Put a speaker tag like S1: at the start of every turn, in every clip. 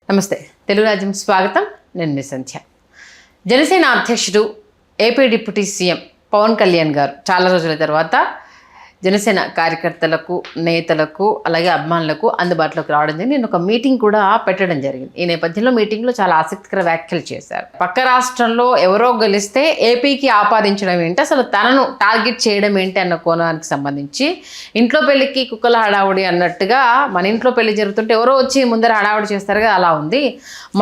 S1: నమస్తే తెలుగు రాజ్యం స్వాగతం. నేను మీ సంధ్య. జనసేన అధ్యక్షుడు AP deputy CM Pawan Kalyan గారు చాలా రోజుల తర్వాత జనసేన కార్యకర్తలకు, నేతలకు, అలాగే అభిమానులకు అందుబాటులోకి రావడం జరిగింది. నేను ఒక మీటింగ్ కూడా పెట్టడం జరిగింది. ఈ నేపథ్యంలో మీటింగ్లో చాలా ఆసక్తికర వ్యాఖ్యలు చేశారు. పక్క రాష్ట్రంలో ఎవరో గెలిస్తే ఏపీకి ఆపాదించడం ఏంటి, అసలు తనను టార్గెట్ చేయడం ఏంటి అన్న కోణానికి సంబంధించి ఇంట్లో పెళ్లికి కుక్కల హడావుడి అన్నట్టుగా మన ఇంట్లో పెళ్లి జరుగుతుంటే ఎవరో వచ్చి ముందర హడావుడి చేస్తారు కదా, అలా ఉంది.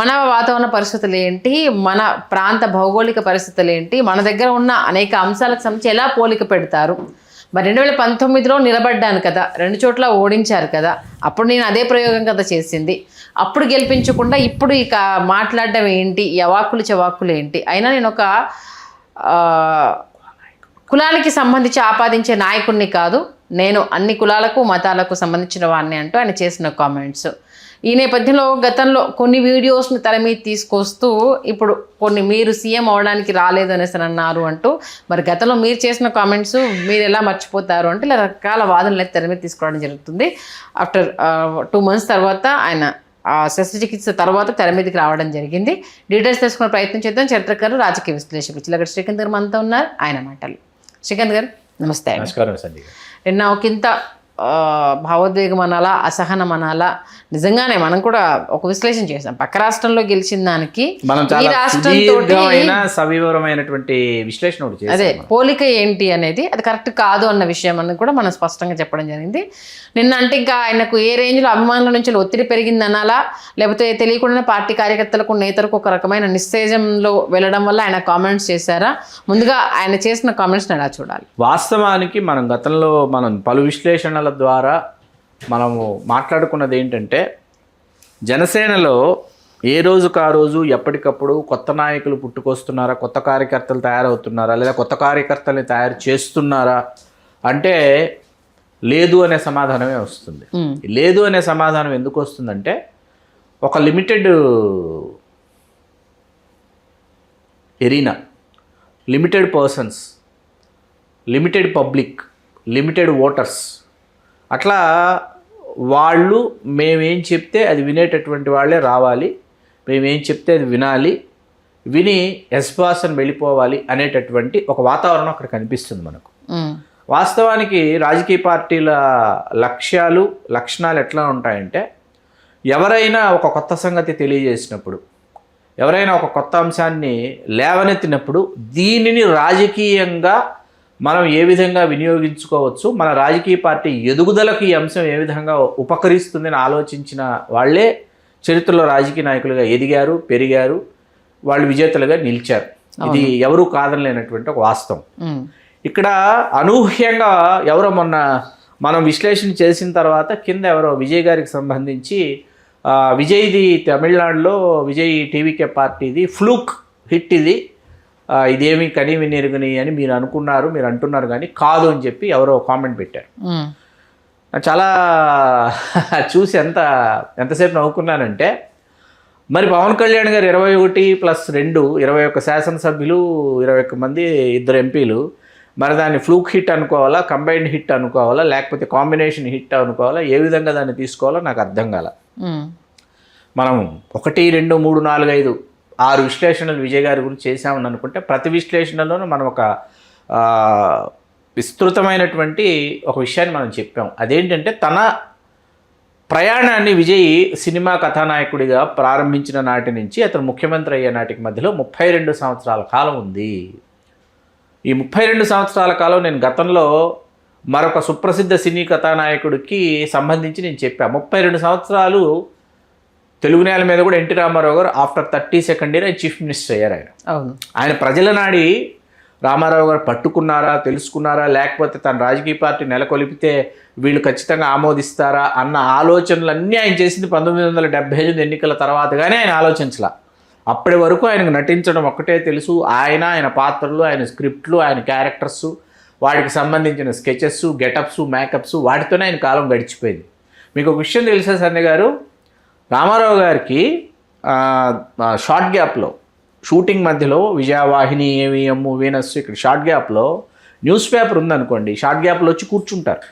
S1: మన వాతావరణ పరిస్థితులు ఏంటి, మన ప్రాంత భౌగోళిక పరిస్థితులు ఏంటి, మన దగ్గర ఉన్న అనేక అంశాలకు సంబంధించి ఎలా పోలిక పెడతారు. మరి 2019లో నిలబడ్డాను కదా, 2 చోట్ల ఓడించారు కదా, అప్పుడు నేను అదే ప్రయోగం కదా చేసింది. అప్పుడు గెలిపించకుండా ఇప్పుడు ఇక మాట్లాడడం ఏంటి, ఈ అవాక్కులు చవాక్కులు ఏంటి. అయినా నేను ఒక కులానికి సంబంధించి ఆపాదించే నాయకుడిని కాదు, నేను అన్ని కులాలకు మతాలకు సంబంధించిన వాడిని అంటూ ఆయన చేసిన కామెంట్స్. ఈ నేపథ్యంలో గతంలో కొన్ని వీడియోస్ని తెర మీద తీసుకొస్తూ ఇప్పుడు కొన్ని మీరు సీఎం అవడానికి రాలేదు అనేసి అన్నారు అంటూ, మరి గతంలో మీరు చేసిన కామెంట్స్ మీరు ఎలా మర్చిపోతారు అంటే ఇలా రకరకాల వాదనలు తెర మీద తీసుకోవడం జరుగుతుంది. ఆఫ్టర్ 2 months తర్వాత ఆయన శస్త్రచికిత్స తర్వాత తెర మీదకి రావడం జరిగింది. డీటెయిల్స్ తెలుసుకునే ప్రయత్నం చేద్దాం. చరిత్రకారు, రాజకీయ విశ్లేషకులు చిలకడ శ్రీకాంత్ గారు మనతో ఉన్నారు. ఆయన మాటలు. శ్రీకాంత్ గారు నమస్తే.
S2: నమస్కారం సంధ్య.
S1: నిన్న ఒకంత భావోద్వేగం అనాలా, అసహనం అనాలా, నిజంగానే మనం కూడా ఒక విశ్లేషణ చేసాం. పక్క రాష్ట్రంలో గెలిచిన దానికి ఈ రాష్ట్రంతో
S2: సవివరమైనటువంటి విశ్లేషణ
S1: అదే పోలిక ఏంటి అనేది అది కరెక్ట్ కాదు అన్న విషయం అని కూడా మనం స్పష్టంగా చెప్పడం జరిగింది. నిన్న అంటే ఇంకా ఆయనకు ఏ రేంజ్లో అభిమానుల నుంచి ఒత్తిడి పెరిగింది అనాలా, లేకపోతే తెలియకుండా పార్టీ కార్యకర్తలకు, నేతలకు ఒక రకమైన నిశ్చేజంలో వెళ్ళడం వల్ల ఆయన కామెంట్స్ చేశారా? ముందుగా ఆయన చేసిన కామెంట్స్ని ఎలా చూడాలి?
S2: వాస్తవానికి మనం గతంలో పలు విశ్లేషణల ద్వారా మనము మాట్లాడుకున్నది ఏంటంటే, జనసేనలో ఏ రోజుకు ఆ రోజు ఎప్పటికప్పుడు కొత్త నాయకులు పుట్టుకొస్తున్నారా, కొత్త కార్యకర్తలు తయారవుతున్నారా, లేదా కొత్త కార్యకర్తల్ని తయారు చేస్తున్నారా అంటే లేదు అనే సమాధానమే వస్తుంది. లేదు అనే సమాధానం ఎందుకు వస్తుందంటే, ఒక limited arena, limited persons, limited public, limited voters, అట్లా వాళ్ళు మేమేం చెప్తే అది వినేటటువంటి వాళ్ళే రావాలి, మేమేం చెప్తే అది వినాలి, విని ఎస్బాస్ అని వెళ్ళిపోవాలి అనేటటువంటి ఒక వాతావరణం అక్కడ కనిపిస్తుంది మనకు. వాస్తవానికి రాజకీయ పార్టీల లక్ష్యాలు, లక్షణాలు ఎట్లా ఉంటాయంటే, ఎవరైనా ఒక కొత్త సంగతి తెలియజేసినప్పుడు, ఎవరైనా ఒక కొత్త అంశాన్ని లేవనెత్తినప్పుడు దీనిని రాజకీయంగా మనం ఏ విధంగా వినియోగించుకోవచ్చు, మన రాజకీయ పార్టీ ఎదుగుదలకు ఈ అంశం ఏ విధంగా ఉపకరిస్తుందని ఆలోచించిన వాళ్ళే చరిత్రలో రాజకీయ నాయకులుగా ఎదిగారు, పెరిగారు, వాళ్ళు విజేతలుగా నిలిచారు. ఇది ఎవరూ కాదనలేనటువంటి ఒక వాస్తవం. ఇక్కడ అనూహ్యంగా ఎవరో మొన్న మనం విశ్లేషణ చేసిన తర్వాత కింద ఎవరో విజయ్ గారికి సంబంధించి విజయ్ది తమిళనాడులో విజయ్ టీవీకే పార్టీది ఫ్లూక్ హిట్, ఇదేమి కని వినిరుగుని అని మీరు అంటున్నారు కానీ కాదు అని చెప్పి ఎవరో కామెంట్ పెట్టారు. చాలా చూసి ఎంతసేపు నవ్వుకున్నానంటే, మరి పవన్ కళ్యాణ్ గారు 21+2 21 శాసనసభ్యులు, 21 మంది, 2 ఎంపీలు, మరి దాన్ని ఫ్లూక్ హిట్ అనుకోవాలా, కంబైన్డ్ హిట్ అనుకోవాలా, లేకపోతే కాంబినేషన్ హిట్ అనుకోవాలా, ఏ విధంగా దాన్ని తీసుకోవాలో నాకు అర్థం కాల. మనం 1, 2, 3, 4, 5, 6 విశ్లేషణలు విజయ్ గారి గురించి చేశామని అనుకుంటే, ప్రతి విశ్లేషణలోనూ మనం ఒక విస్తృతమైనటువంటి ఒక విషయాన్ని మనం చెప్పాం. అదేంటంటే, తన ప్రయాణాన్ని విజయ్ సినిమా కథానాయకుడిగా ప్రారంభించిన నాటి నుంచి అతను ముఖ్యమంత్రి అయ్యే నాటికి మధ్యలో 32 సంవత్సరాల కాలం ఉంది. ఈ 32 సంవత్సరాల కాలం నేను గతంలో మరొక సుప్రసిద్ధ సినీ కథానాయకుడికి సంబంధించి నేను చెప్పాను. 32 సంవత్సరాలు తెలుగు నేల మీద కూడా ఎన్టీ రామారావు గారు after 32nd year chief minister అయ్యారు. ఆయన ప్రజల నాడి రామారావు గారు పట్టుకున్నారా, తెలుసుకున్నారా, లేకపోతే తన రాజకీయ పార్టీ నెలకొలిపితే వీళ్ళు ఖచ్చితంగా ఆమోదిస్తారా అన్న ఆలోచనలన్నీ ఆయన చేసింది 1978 ఎన్నికల తర్వాతగానే ఆయన ఆలోచించలా. అప్పటి వరకు ఆయనకు నటించడం ఒక్కటే తెలుసు. ఆయన పాత్రలు, ఆయన స్క్రిప్ట్లు, ఆయన క్యారెక్టర్స్, వాటికి సంబంధించిన స్కెచెస్, గెటప్స్, మేకప్స్, వాటితోనే ఆయన కాలం గడిచిపోయింది. మీకు ఒక విషయం తెలుసా సంధ్య గారు, రామారావు గారికి షార్ట్ గ్యాప్లో షూటింగ్ మధ్యలో విజయవాహిని, ఏవిఎం, వీనస్, ఇక్కడ షార్ట్ గ్యాప్లో న్యూస్ పేపర్ ఉందనుకోండి, షార్ట్ గ్యాప్లో వచ్చి కూర్చుంటారు.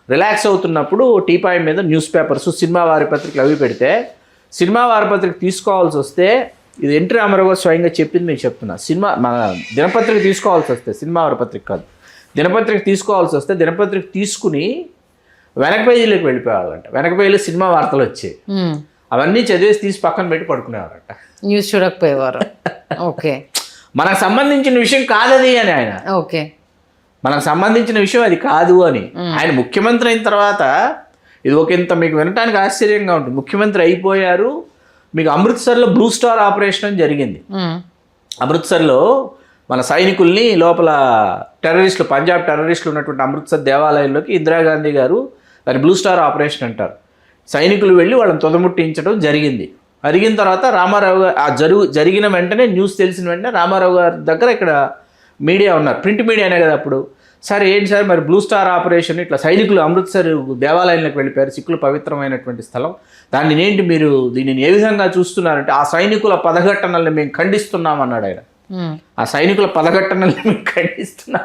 S2: రిలాక్స్ అవుతున్నప్పుడు టీపాయ్ మీద న్యూస్ పేపర్స్, సినిమా వారి పత్రికలు అవి పెడితే సినిమా వారపత్రిక తీసుకోవాల్సి వస్తే ఇది ఎన్టీ రామారావు గారు స్వయంగా చెప్పింది మీకు చెప్తున్నా. సినిమా మన దినపత్రిక తీసుకోవాల్సి వస్తే సినిమా వారపత్రిక కాదు, దినపత్రిక తీసుకోవాల్సి వస్తే దినపత్రిక తీసుకుని వెనక పేజీలోకి వెళ్ళిపోయేవాళ్ళంట. వెనక పేజీలో సినిమా వార్తలు వచ్చాయి, అవన్నీ చదివేసి తీసి పక్కన పెట్టి పడుకునేవారంట.
S1: న్యూస్ చూడకపోయేవారు. ఓకే,
S2: మనకు సంబంధించిన విషయం కాదది అని ఆయన.
S1: ఓకే,
S2: మనకు సంబంధించిన విషయం అది కాదు అని ఆయన ముఖ్యమంత్రి అయిన తర్వాత ఇది ఒక ఇంత మీకు వినటానికి ఆశ్చర్యంగా ఉంటుంది. ముఖ్యమంత్రి అయిపోయారు, మీకు అమృత్సర్లో బ్లూ స్టార్ ఆపరేషన్ అని జరిగింది. అమృత్సర్లో మన సైనికుల్ని లోపల టెర్రరిస్టులు, పంజాబ్ టెర్రరిస్టులు ఉన్నటువంటి అమృత్సర్ దేవాలయంలోకి ఇందిరాగాంధీ గారు దాన్ని బ్లూ స్టార్ ఆపరేషన్ అంటారు, సైనికులు వెళ్ళి వాళ్ళని తొదముట్టించడం జరిగింది. జరిగిన తర్వాత రామారావు గారు ఆ జరిగిన వెంటనే న్యూస్ తెలిసిన వెంటనే రామారావు గారి దగ్గర ఇక్కడ మీడియా ఉన్నారు, ప్రింట్ మీడియానే కదా అప్పుడు. సార్ ఏంటి సార్ మరి బ్లూ స్టార్ ఆపరేషన్ ఇట్లా సైనికులు అమృత్సర్ దేవాలయంలోకి వెళ్ళిపోయారు, సిక్కులు పవిత్రమైనటువంటి స్థలం, దాన్ని ఏంటి మీరు దీనిని ఏ విధంగా చూస్తున్నారంటే ఆ సైనికుల పదఘట్టనల్ని మేము ఖండిస్తున్నాం అన్నాడు ఆయన. ఆ సైనికుల పదఘట్టనల్ని మేము ఖండిస్తున్నాం.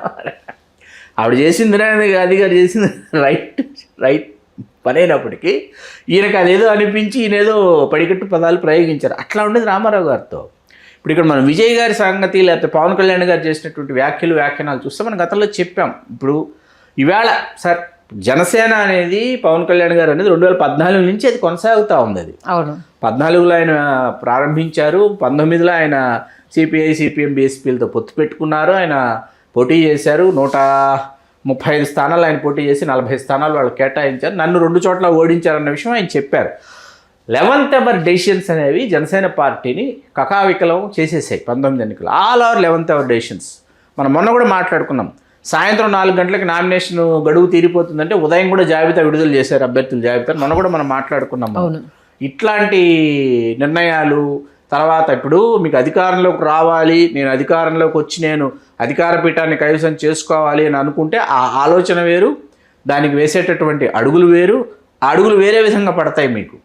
S2: ఆవిడ చేసింది గాంధీ గారు చేసింది రైట్ పనైనప్పటికీ ఈయనకు అదేదో అనిపించి ఈయనేదో పడికట్టు పదాలు ప్రయోగించారు. అట్లా ఉండేది రామారావు గారితో. ఇప్పుడు ఇక్కడ మనం విజయ్ గారి సంగతి లేకపోతే పవన్ కళ్యాణ్ గారు చేసినటువంటి వ్యాఖ్యానాలు చూస్తే మనం గతంలో చెప్పాం. ఇప్పుడు ఈవేళ సార్ జనసేన అనేది పవన్ కళ్యాణ్ గారు అనేది 2014 నుంచి అది కొనసాగుతూ ఉంది. అది
S1: అవును,
S2: 14లో ఆయన ప్రారంభించారు, 19లో ఆయన సిపిఐ సిపిఎం బీఎస్పీలతో పొత్తు పెట్టుకున్నారు, ఆయన పోటీ చేశారు. 135 స్థానాలు ఆయన పోటీ చేసి 40 స్థానాలు వాళ్ళు కేటాయించారు, నన్ను 2 చోట్ల ఓడించారన్న విషయం ఆయన చెప్పారు. 11th అవర్ డెసిషన్స్ అనేవి జనసేన పార్టీని కకావికలం చేసేసాయి 19 ఎన్నికలు. All our 11th hour decisions. మనం మొన్న కూడా మాట్లాడుకున్నాం, సాయంత్రం 4 గంటలకి నామినేషన్ గడువు తీరిపోతుందంటే ఉదయం కూడా జాబితా విడుదల చేశారు, అభ్యర్థుల జాబితా. మొన్న కూడా మనం మాట్లాడుకున్నాం. ఇట్లాంటి నిర్ణయాలు తర్వాత ఇప్పుడు మీకు అధికారంలోకి రావాలి, నేను అధికారంలోకి వచ్చి నేను అధికార పీఠాన్ని కైవసం చేసుకోవాలి అని అనుకుంటే ఆ ఆలోచన వేరు, దానికి వేసేటటువంటి అడుగులు వేరు, ఆ అడుగులు వేరే విధంగా పడతాయి మీకు.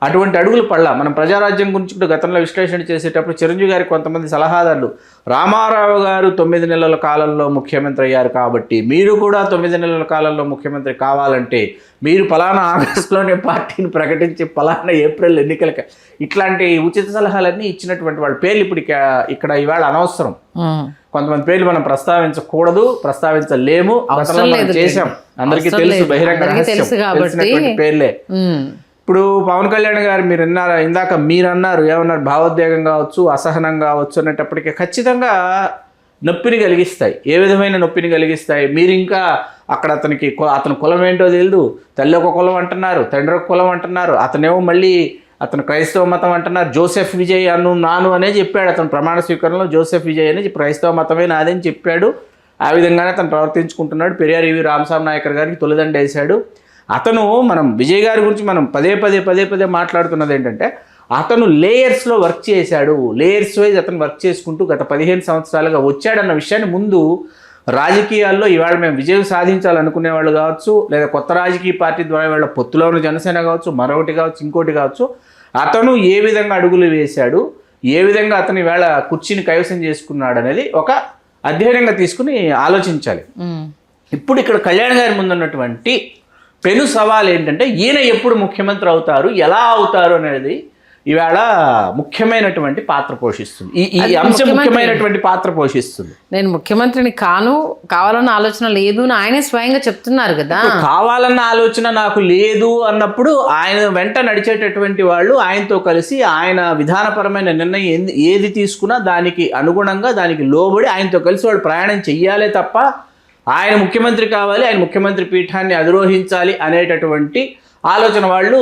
S2: అటువంటి అడుగులు పడలా. మనం ప్రజారాజ్యం గురించి కూడా గతంలో విశ్లేషణ చేసేటప్పుడు చిరంజీవి గారికి కొంతమంది సలహాదారులు రామారావు గారు 9 నెలల కాలంలో ముఖ్యమంత్రి అయ్యారు కాబట్టి మీరు కూడా 9 నెలల కాలంలో ముఖ్యమంత్రి కావాలంటే మీరు పలానా ఆగస్టులోనే పార్టీని ప్రకటించి పలానా ఏప్రిల్ ఎన్నికలకి ఇట్లాంటి ఉచిత సలహాలన్నీ ఇచ్చినటువంటి వాళ్ళ పేర్లు ఇప్పుడు ఇక్కడ ఇవాళ అనవసరం. కొంతమంది పేర్లు మనం ప్రస్తావించకూడదు, ప్రస్తావించలేము, చేశాం, అందరికీ తెలుసు, బహిరంగ పేర్లే. ఇప్పుడు పవన్ కళ్యాణ్ గారు మీరు ఇందాక మీరన్నారు ఏమన్నారు, భావోద్వేగం కావచ్చు, అసహనం కావచ్చు అనేటప్పటికీ ఖచ్చితంగా నొప్పిని కలిగిస్తాయి. ఏ విధమైన నొప్పిని కలిగిస్తాయి? మీరు ఇంకా అక్కడ అతని కులం ఏంటో తెలియదు, తల్లి ఒక కులం అంటున్నారు, తండ్రి ఒక కులం అంటున్నారు, అతనేమో మళ్ళీ అతను క్రైస్తవ మతం అంటున్నారు. జోసెఫ్ విజయ్ నాను అనే చెప్పాడు, అతను ప్రమాణ స్వీకరణలో జోసెఫ్ విజయ్ అని క్రైస్తవ మతమే నాదని చెప్పాడు. ఆ విధంగానే అతను ప్రవర్తించుకుంటున్నాడు. పెరియార్ ఈవి రామస్వామి నాయకర్ గారికి తొలిదండ వేశాడు. అతను మనం విజయ్ గారి గురించి మనం పదే పదే మాట్లాడుతున్నది ఏంటంటే అతను లేయర్స్లో వర్క్ చేశాడు, లేయర్స్ వైజ్ అతను వర్క్ చేసుకుంటూ గత 15 సంవత్సరాలుగా వచ్చాడన్న విషయాన్ని ముందు రాజకీయాల్లో ఇవాళ మేము విజయం సాధించాలనుకునే వాళ్ళు కావచ్చు, లేదా కొత్త రాజకీయ పార్టీ ద్వారా వాళ్ళ పొత్తులో ఉన్న జనసేన కావచ్చు, మరొకటి కావచ్చు, ఇంకోటి కావచ్చు, అతను ఏ విధంగా అడుగులు వేశాడు, ఏ విధంగా అతను ఇవాళ కుర్చీని కైవసం చేసుకున్నాడు అనేది ఒక అధ్యయనంగా తీసుకుని ఆలోచించాలి. ఇప్పుడు ఇక్కడ కళ్యాణ్ గారి ముందున్నటువంటి పెను సవాల్ ఏంటంటే ఈయన ఎప్పుడు ముఖ్యమంత్రి అవుతారు, ఎలా అవుతారు అనేది ఇవాళ ముఖ్యమైనటువంటి పాత్ర పోషిస్తుంది. ఈ అంశం ముఖ్యమైనటువంటి పాత్ర పోషిస్తుంది.
S1: నేను ముఖ్యమంత్రిని కావాలన్న ఆలోచన లేదు అని ఆయనే స్వయంగా చెప్తున్నారు కదా.
S2: కావాలన్న ఆలోచన నాకు లేదు అన్నప్పుడు ఆయన వెంట నడిచేటటువంటి వాళ్ళు ఆయనతో కలిసి ఆయన విధానపరమైన నిర్ణయం ఏది తీసుకున్నా దానికి అనుగుణంగా దానికి లోబడి ఆయనతో కలిసి వాళ్ళు ప్రయాణం చెయ్యాలే తప్ప ఆయన ముఖ్యమంత్రి కావాలి, ఆయన ముఖ్యమంత్రి పీఠాన్ని అధిరోహించాలి అనేటటువంటి ఆలోచన వాళ్ళు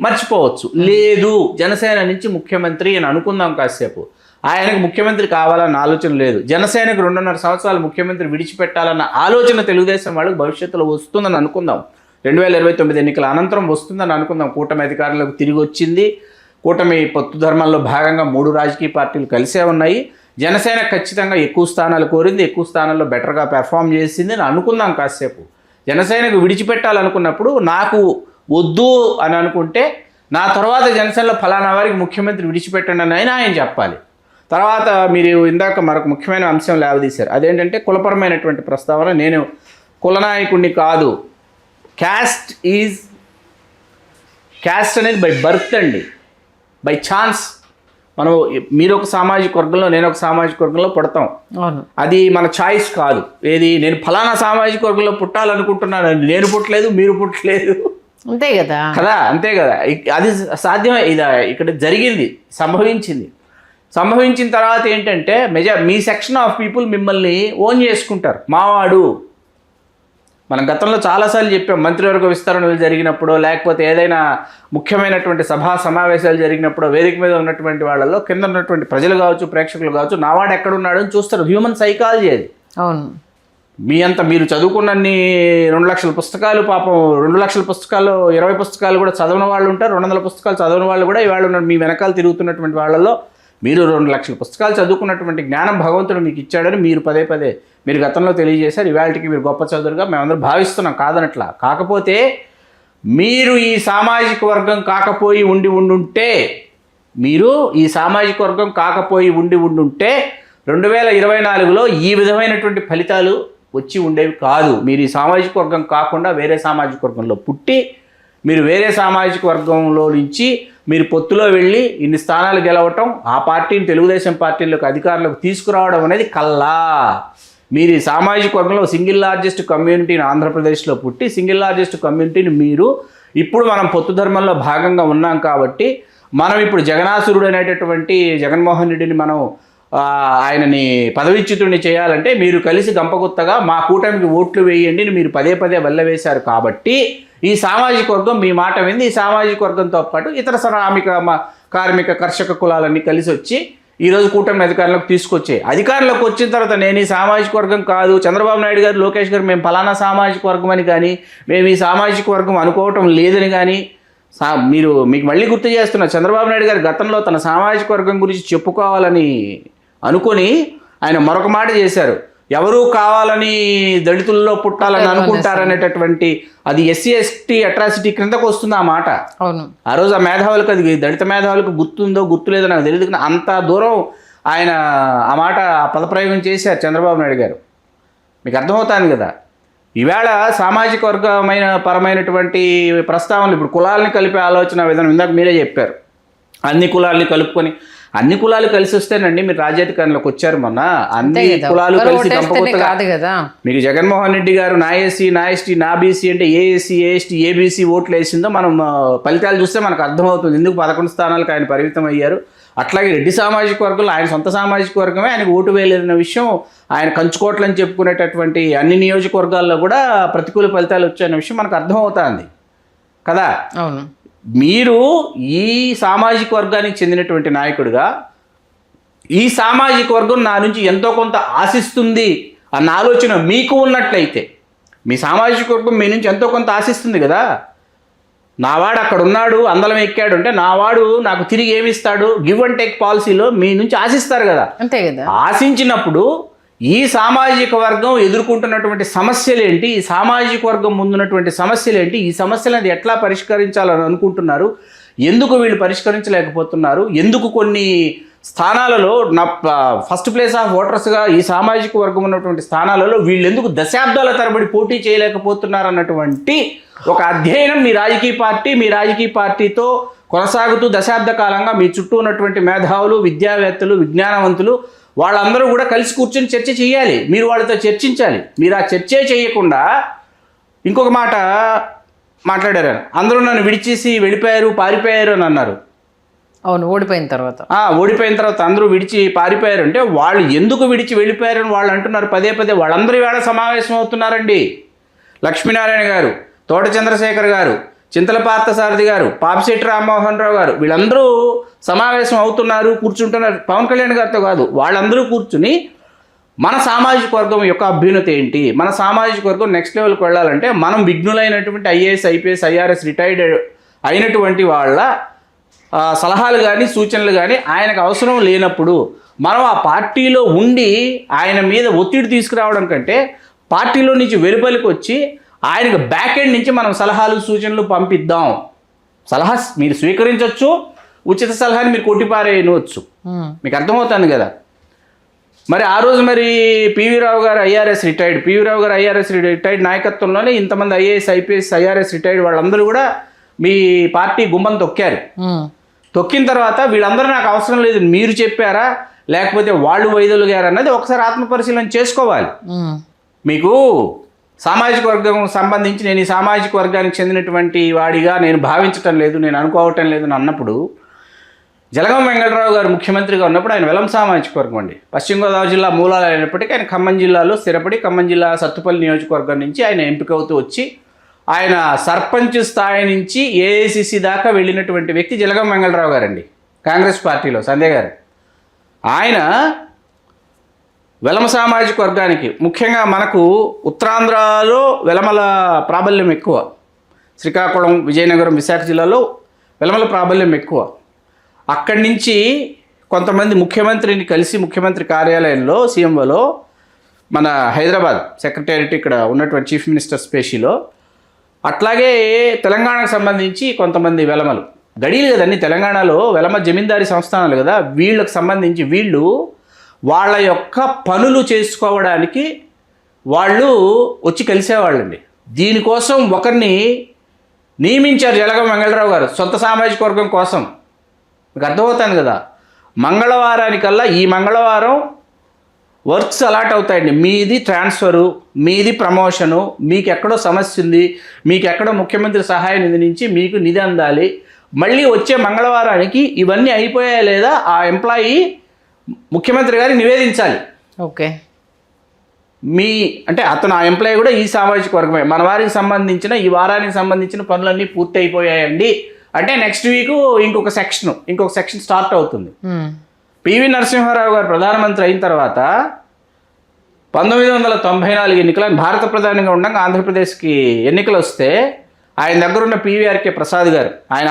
S2: మర్చిపోవచ్చు. లేదు జనసేన నుంచి ముఖ్యమంత్రి అని అనుకుందాం కాసేపు, ఆయనకు ముఖ్యమంత్రి కావాలన్న ఆలోచన లేదు. జనసేనకు 2.5 సంవత్సరాలు ముఖ్యమంత్రి విడిచిపెట్టాలన్న ఆలోచన తెలుగుదేశం వాళ్ళకి భవిష్యత్తులో వస్తుందని అనుకుందాం. 2029 ఎన్నికల అనంతరం వస్తుందని అనుకుందాం. కూటమి అధికారంలోకి తిరిగి వచ్చింది. కూటమి పొత్తు ధర్మంలో భాగంగా 3 రాజకీయ పార్టీలు కలిసే ఉన్నాయి. జనసేన ఖచ్చితంగా ఎక్కువ స్థానాలు కోరింది, ఎక్కువ స్థానాల్లో బెటర్గా పెర్ఫామ్ చేసింది అని అనుకుందాం కాసేపు. జనసేనకు విడిచిపెట్టాలనుకున్నప్పుడు నాకు వద్దు అని అనుకుంటే నా తర్వాత జనసేనలో ఫలానా వారికి ముఖ్యమంత్రి విడిచిపెట్టండి అని ఆయన చెప్పాలి. తర్వాత మీరు ఇందాక మరొక ముఖ్యమైన అంశం లేవదీశారు, అదేంటంటే కులపరమైనటువంటి ప్రస్తావన. నేను కులనాయకుడిని కాదు, క్యాస్ట్ అనేది బై బర్త్ అండి. బై ఛాన్స్ మనం మీరు ఒక సామాజిక వర్గంలో నేను ఒక సామాజిక వర్గంలో పుడతాం.
S1: అవును.
S2: అది మన చాయిస్ కాదు. ఏది నేను ఫలానా సామాజిక వర్గంలో పుట్టాలనుకుంటున్నాను, నేను పుట్టలేదు, మీరు పుట్టలేదు.
S1: అంతే కదా
S2: అంతే కదా. అది సాధ్యమే. ఇది ఇక్కడ జరిగింది, సంభవించిన తర్వాత ఏంటంటే మీ సెక్షన్ ఆఫ్ పీపుల్ మిమ్మల్ని ఓన్ చేసుకుంటారు. మావాడు మనం గతంలో చాలాసార్లు చెప్పాం, మంత్రివర్గ విస్తరణలు జరిగినప్పుడు లేకపోతే ఏదైనా ముఖ్యమైనటువంటి సభా సమావేశాలు జరిగినప్పుడు వేదిక మీద ఉన్నటువంటి వాళ్ళలో కింద ఉన్నటువంటి ప్రజలు కావచ్చు, ప్రేక్షకులు కావచ్చు, నావాడు ఎక్కడున్నాడు అని చూస్తారు. హ్యూమన్ సైకాలజీ అది.
S1: అవును.
S2: మీరు చదువుకున్నన్ని 2 లక్షల పుస్తకాలు, పాపం 2 లక్షల పుస్తకాలు 20 పుస్తకాలు కూడా చదవని వాళ్ళు ఉంటారు, 200 పుస్తకాలు చదవని వాళ్ళు కూడా ఇవాళ ఉన్నారు. మీ వెనకాల తిరుగుతున్నటువంటి వాళ్ళలో మీరు 2 లక్షల పుస్తకాలు చదువుకున్నటువంటి జ్ఞానం భగవంతుడు మీకు ఇచ్చాడని మీరు పదే మీరు గతంలో తెలియజేశారు. ఇవాళకి మీరు గొప్ప చదువులుగా మేమందరం భావిస్తున్నాం, కాదనట్లా. కాకపోతే మీరు ఈ సామాజిక వర్గం కాకపోయి ఉండుంటే 2024లో ఈ విధమైనటువంటి ఫలితాలు వచ్చి ఉండేవి కాదు. మీరు ఈ సామాజిక వర్గం కాకుండా వేరే సామాజిక వర్గంలో పుట్టి మీరు వేరే సామాజిక వర్గంలో నుంచి మీరు పొత్తులో వెళ్ళి ఇన్ని స్థానాలు గెలవటం, ఆ పార్టీని తెలుగుదేశం పార్టీలోకి అధికారులకు తీసుకురావడం అనేది కల్లా. మీరు ఈ సామాజిక వర్గంలో సింగిల్ లార్జెస్ట్ కమ్యూనిటీని ఆంధ్రప్రదేశ్లో పుట్టి సింగిల్ లార్జెస్ట్ కమ్యూనిటీని మీరు ఇప్పుడు మనం పొత్తు ధర్మంలో భాగంగా ఉన్నాం కాబట్టి మనం ఇప్పుడు జగనాసురుడు అనేటటువంటి జగన్మోహన్ రెడ్డిని మనం ఆయనని పదవిచ్యుతుడిని చేయాలంటే మీరు కలిసి గంపగుత్తగా మా కూటమికి ఓట్లు వేయండి అని మీరు పదే వల్లవేశారు. కాబట్టి ఈ సామాజిక వర్గం మీ మాట వింది. ఈ సామాజిక వర్గంతో పాటు ఇతర శ్రామిక, కార్మిక, కర్షక కులాలన్నీ కలిసి వచ్చి ఈరోజు కూటమి అధికారంలోకి తీసుకొచ్చాయి. అధికారంలోకి వచ్చిన తర్వాత నేను ఈ సామాజిక వర్గం కాదు, చంద్రబాబు నాయుడు గారు, లోకేష్ గారు మేము ఫలానా సామాజిక వర్గం అని కానీ, మేము ఈ సామాజిక వర్గం అనుకోవటం లేదని కానీ మీకు మళ్ళీ గుర్తు చేస్తున్నా. చంద్రబాబు నాయుడు గారు గతంలో తన సామాజిక వర్గం గురించి చెప్పుకోవాలని అనుకొని ఆయన మరొక మాట చేశారు. ఎవరూ కావాలని దళితుల్లో పుట్టాలని అనుకుంటారనేటటువంటి అది ఎస్సీ ఎస్టీ అట్రాసిటీ క్రిందకు వస్తుంది ఆ మాట.
S1: అవును.
S2: ఆ రోజు ఆ మేధావులకు, అది దళిత మేధావులకు గుర్తుందో గుర్తులేదో నాకు తెలియదు, కానీ అంత దూరం ఆయన ఆ మాట పదప్రయోగం చేశారు చంద్రబాబు నాయుడు గారు. మీకు అర్థమవుతుంది కదా. ఈవేళ సామాజిక వర్గమైన పరమైనటువంటి ప్రస్తావనలు, ఇప్పుడు కులాలని కలిపే ఆలోచన విధానం ఇందాక మీరే చెప్పారు. అన్ని కులాలని కలుపుకొని, అన్ని కులాలు కలిసి వస్తేనండి మీరు రాజ్యాధికారంలోకి వచ్చారు. మొన్న అన్ని కులాలు కలిసి
S1: కాదు కదా.
S2: మీకు జగన్మోహన్ రెడ్డి గారు నా ఎస్సీ, నా ఎస్టీ, నా బీసీ అంటే ఏఎస్సీ, ఏఎస్టీ, ఏబీసీ ఓట్లు వేసిందో మనం ఫలితాలు చూస్తే మనకు అర్థమవుతుంది ఎందుకు 11 స్థానాలకు ఆయన పరిమితం అయ్యారు. అట్లాగే రెడ్డి సామాజిక వర్గంలో ఆయన సొంత సామాజిక వర్గమే ఆయనకు ఓటు వేయలేదన్న విషయం, ఆయన కంచుకోట్లని చెప్పుకునేటటువంటి అన్ని నియోజకవర్గాల్లో కూడా ప్రతికూల ఫలితాలు వచ్చాయన్న విషయం మనకు అర్థమవుతుంది కదా.
S1: అవును.
S2: మీరు ఈ సామాజిక వర్గానికి చెందినటువంటి నాయకుడిగా ఈ సామాజిక వర్గం నా నుంచి ఎంతో కొంత ఆశిస్తుంది అన్న ఆలోచన మీకు ఉన్నట్లయితే, మీ సామాజిక వర్గం మీ నుంచి ఎంతో కొంత ఆశిస్తుంది కదా. నావాడు అక్కడ ఉన్నాడు, అందలం ఎక్కాడు అంటే నావాడు నాకు తిరిగి ఏమిస్తాడు, గివ్ అండ్ టేక్ పాలసీలో మీ నుంచి ఆశిస్తారు కదా.
S1: అంతే కదా.
S2: ఆశించినప్పుడు ఈ సామాజిక వర్గం ఎదుర్కొంటున్నటువంటి సమస్యలు ఏంటి, ఈ సామాజిక వర్గం ముందున్నటువంటి సమస్యలు ఏంటి, ఈ సమస్యలను ఎట్లా పరిష్కరించాలని అనుకుంటున్నారు, ఎందుకు వీళ్ళు పరిష్కరించలేకపోతున్నారు, ఎందుకు కొన్ని స్థానాలలో ఫస్ట్ ప్లేస్ ఆఫ్ ఓటర్స్గా ఈ సామాజిక వర్గం ఉన్నటువంటి స్థానాలలో వీళ్ళు ఎందుకు దశాబ్దాల తరబడి పోటీ చేయలేకపోతున్నారు అన్నటువంటి ఒక అధ్యయనం మీ రాజకీయ పార్టీతో కొనసాగుతూ దశాబ్ద కాలంగా మీ చుట్టూ ఉన్నటువంటి మేధావులు, విద్యావేత్తలు, విజ్ఞానవంతులు వాళ్ళందరూ కూడా కలిసి కూర్చొని చర్చ చేయాలి. మీరు వాళ్ళతో చర్చించాలి. మీరు ఆ చర్చే చేయకుండా ఇంకొక మాట మాట్లాడారు, అందరూ నన్ను విడిచేసి వెళ్ళిపోయారు, పారిపోయారు అని అన్నారు.
S1: అవును. ఓడిపోయిన తర్వాత
S2: అందరూ విడిచి పారిపోయారు అంటే వాళ్ళు ఎందుకు విడిచి వెళ్ళిపోయారని వాళ్ళు అంటున్నారు పదే. వాళ్ళందరూ వేళ సమావేశం అవుతున్నారండి. లక్ష్మీనారాయణ గారు, తోట చంద్రశేఖర్ గారు, చింతల పార్థసారథి గారు, పాపిశెట్టి రామ్మోహన్ రావు గారు వీళ్ళందరూ సమావేశం అవుతున్నారు, కూర్చుంటున్నారు. పవన్ కళ్యాణ్ గారితో కాదు, వాళ్ళందరూ కూర్చుని మన సామాజిక వర్గం యొక్క అభ్యున్నతి ఏంటి, మన సామాజిక వర్గం నెక్స్ట్ లెవెల్కి వెళ్ళాలంటే మనం విఘ్నులైనటువంటి ఐఏఎస్, ఐపీఎస్, ఐఆర్ఎస్ రిటైర్డ్ అయినటువంటి వాళ్ళ సలహాలు కానీ సూచనలు కానీ ఆయనకు అవసరం లేనప్పుడు మనం ఆ పార్టీలో ఉండి ఆయన మీద ఒత్తిడి తీసుకురావడం కంటే పార్టీలో నుంచి వెలుపలికి వచ్చి ఆయనకు బ్యాక్ ఎండ్ నుంచి మనం సలహాలు సూచనలు పంపిద్దాం. సలహా మీరు స్వీకరించవచ్చు, ఉచిత సలహాని మీరు కొట్టిపారేయవచ్చు. మీకు అర్థమవుతుంది కదా. మరి ఆ రోజు మరి పివి రావు గారు ఐఆర్ఎస్ రిటైర్డ్ నాయకత్వంలోనే ఇంతమంది ఐఏఎస్, ఐపీఎస్, ఐఆర్ఎస్ రిటైర్డ్ వాళ్ళందరూ కూడా మీ పార్టీ గుమ్మం తొక్కారు. తొక్కిన తర్వాత వీళ్ళందరూ నాకు అవసరం లేదు మీరు చెప్పారా లేకపోతే వాళ్ళు వైదొలిగారు అన్నది ఒకసారి ఆత్మపరిశీలన చేసుకోవాలి. మీకు సామాజిక వర్గం సంబంధించి నేను ఈ సామాజిక వర్గానికి చెందినటువంటి వాడిగా నేను భావించటం లేదు, నేను అనుకోవటం లేదు అని అన్నప్పుడు జలగం వెంకటరావు గారు ముఖ్యమంత్రిగా ఉన్నప్పుడు ఆయన వెలం సామాజిక వర్గం అండి. పశ్చిమ గోదావరి జిల్లా మూలాలు అయినప్పటికీ ఆయన ఖమ్మం జిల్లాలో స్థిరపడి ఖమ్మం జిల్లా సత్తుపల్లి నియోజకవర్గం నుంచి ఆయన ఎంపిక అవుతూ వచ్చి ఆయన సర్పంచ్ స్థాయి నుంచి ఏఐసిసి దాకా వెళ్ళినటువంటి వ్యక్తి జలగం వెంకటరావు గారండి, కాంగ్రెస్ పార్టీలో సంజయ్ గారు. ఆయన వెలమ సామాజిక వర్గానికి ముఖ్యంగా మనకు ఉత్తరాంధ్రలో వెలమల ప్రాబల్యం ఎక్కువ, శ్రీకాకుళం విజయనగరం విశాఖ జిల్లాలో వెలమల ప్రాబల్యం ఎక్కువ. అక్కడి నుంచి కొంతమంది ముఖ్యమంత్రిని కలిసి ముఖ్యమంత్రి కార్యాలయంలో సీఎంఓలో మన హైదరాబాద్ సెక్రటేరియట్ ఇక్కడ ఉన్నటువంటి చీఫ్ మినిస్టర్ స్పేషిలో అట్లాగే తెలంగాణకు సంబంధించి కొంతమంది వెలమలు గడీలు కదండి, తెలంగాణలో వెలమ జమీందారీ సంస్థానాలు కదా, వీళ్ళకు సంబంధించి వీళ్ళు వాళ్ళ యొక్క పనులు చేసుకోవడానికి వాళ్ళు వచ్చి కలిసేవాళ్ళండి. దీనికోసం ఒకరిని నియమించారు జలగం వెంకటరావు గారు సొంత సామాజిక వర్గం కోసం. మీకు అర్థమవుతాను కదా, మంగళవారానికల్లా ఈ మంగళవారం వర్క్స్ అలాట్ అవుతాయండి. మీది ట్రాన్స్ఫరు, మీది ప్రమోషను, మీకు ఎక్కడో సమస్య ఉంది, మీకు ఎక్కడో ముఖ్యమంత్రి సహాయ నిధి నుంచి మీకు నిధి అందాలి, మళ్ళీ వచ్చే మంగళవారానికి ఇవన్నీ అయిపోయాయా లేదా ఆ ఎంప్లాయీ ముఖ్యమంత్రి గారికి నివేదించాలి.
S1: ఓకే,
S2: అంటే అతను ఆ ఎంప్లాయీ కూడా ఈ సామాజిక వర్గమే, మన వారికి సంబంధించిన ఈ వారానికి సంబంధించిన పనులన్నీ పూర్తి అయిపోయాయండి అంటే నెక్స్ట్ వీక్ ఇంకొక సెక్షన్ స్టార్ట్ అవుతుంది. పివి నరసింహారావు గారు ప్రధానమంత్రి అయిన తర్వాత 1994 ఎన్నికలు భారత ప్రధానిగా ఉండగా ఆంధ్రప్రదేశ్కి ఎన్నికలు వస్తే ఆయన దగ్గర ఉన్న పివిఆర్కే ప్రసాద్ గారు, ఆయన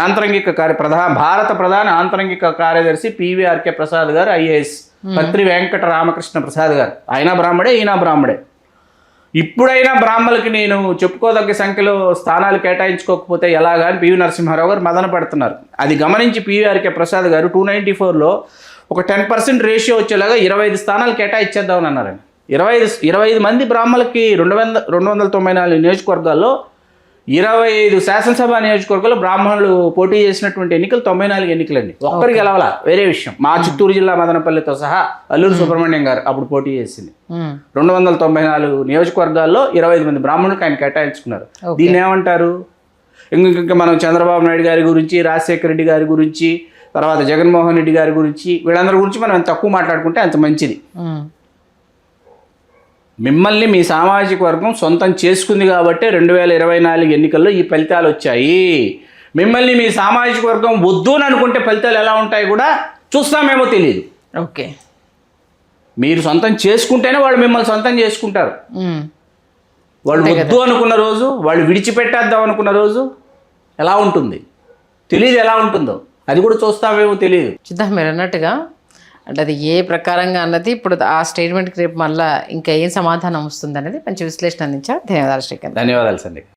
S2: భారత ప్రధాన ఆంతరంగిక కార్యదర్శి పివిఆర్కే ప్రసాద్ గారు ఐఏఎస్, పత్రి వెంకట రామకృష్ణ ప్రసాద్ గారు, ఆయన బ్రాహ్మడే ఈయన బ్రాహ్మడే. ఇప్పుడైనా బ్రాహ్మణులకి నేను చెప్పుకోదగ్గ సంఖ్యలో స్థానాలు కేటాయించుకోకపోతే ఎలాగా అని పివి నరసింహారావు గారు మదన పెడుతున్నారు. అది గమనించి పివిఆర్కే ప్రసాద్ గారు 294లో ఒక 10% రేషియో వచ్చేలాగా 25 స్థానాలు కేటాయించేద్దామని అన్నారండి. 25 మంది బ్రాహ్మణులకి 294 నియోజకవర్గాల్లో 25 శాసనసభ నియోజకవర్గాల్లో బ్రాహ్మణులు పోటీ చేసినటువంటి ఎన్నికలు 94 ఎన్నికలండి. ఒక్కరికి గెలవాల వేరే విషయం. మా చిత్తూరు జిల్లా మదనపల్లితో సహా అల్లూరు సుబ్రహ్మణ్యం గారు అప్పుడు పోటీ చేసింది. 294 నియోజకవర్గాల్లో 25 మంది బ్రాహ్మణులకు ఆయన కేటాయించుకున్నారు. దీన్ని ఏమంటారు? ఇంకా మనం చంద్రబాబు నాయుడు గారి గురించి, రాజశేఖర రెడ్డి గారి గురించి, తర్వాత జగన్మోహన్ రెడ్డి గారి గురించి, వీళ్ళందరి గురించి మనం తక్కువ మాట్లాడుకుంటే అంత మంచిది. మిమ్మల్ని మీ సామాజిక వర్గం సొంతం చేసుకుంది కాబట్టి 2024 ఎన్నికల్లో ఈ ఫలితాలు వచ్చాయి. మిమ్మల్ని మీ సామాజిక వర్గం వద్దు అని అనుకుంటే ఫలితాలు ఎలా ఉంటాయి కూడా చూస్తామేమో తెలియదు.
S1: ఓకే,
S2: మీరు సొంతం చేసుకుంటేనే వాళ్ళు మిమ్మల్ని సొంతం చేసుకుంటారు. వాళ్ళు వద్దు అనుకున్న రోజు, వాళ్ళు విడిచిపెట్టేద్దాం అనుకున్న రోజు ఎలా ఉంటుంది తెలియదు, ఎలా ఉంటుందో అది కూడా చూస్తామేమో తెలియదు.
S1: చూద్దాం. మీరు అన్నట్టుగా అంటే అది ఏ ప్రకారంగా అన్నది ఇప్పుడు ఆ స్టేట్మెంట్కి రేపు మళ్ళీ ఇంకా ఏం సమాధానం వస్తుంది అనేది మంచి విశ్లేషణ అందించారు. ధన్యవాదాలు శ్రీకాంత్.
S2: ధన్యవాదాలు సంధ్య.